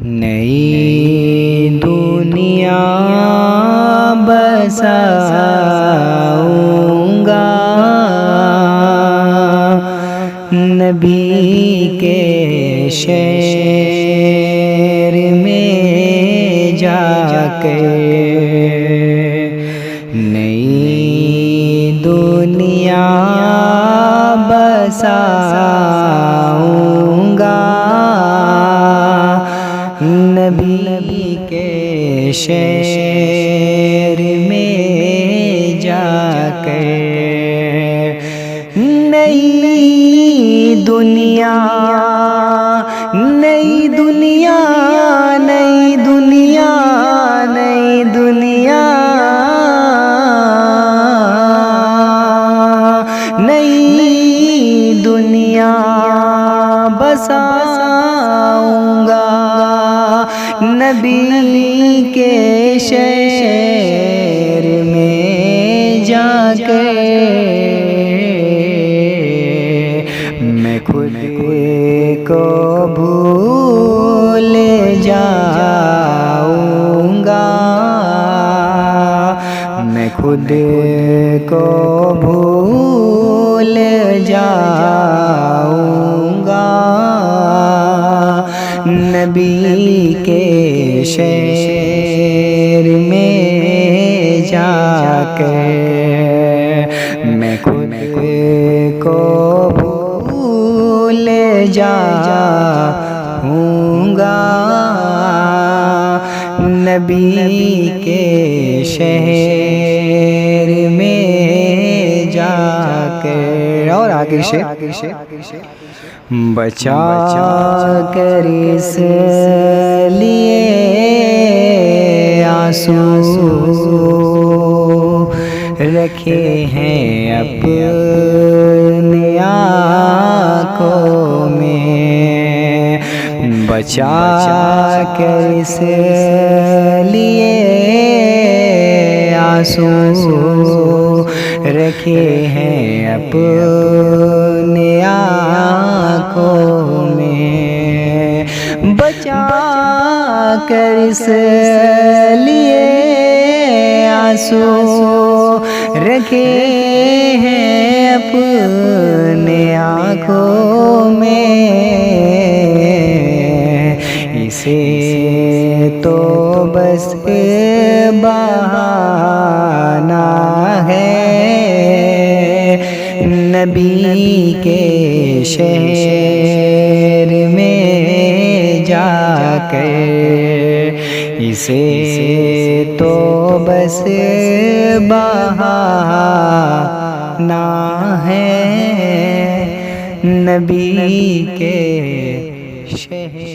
نئی دنیا بساؤں گا نبی کے شہر میں جا کر، نئی دنیا بساؤں گا نبی کے شہر میں جا کر، نئی دنیا نئی دنیا نئی دنیا نئی دنیا نئی دنیا بساؤں گا نبی کے شہر میں جا کر، میں خود کو بھول جاؤں گا، میں خود کو بھول جاؤں گا نبی کے شہر میں جا کر، میں خود کو بھول جاؤں گا نبی کے شہر میں جا کر۔ اور آگے سے بچا کر اس لیے آنسو رکھے ہیں اپنی آنکھوں میں، بچا کر اس لیے آنسو رکھے ہیں اپنی آنکھوں میں، بچا کر اس لیے آنسو رکھے ہیں اپنی آنکھوں میں، اسے تو بس بہانہ ہے نبی کے شہر میں جا کر، اسے تو بس بہانہ ہے نبی کے شہر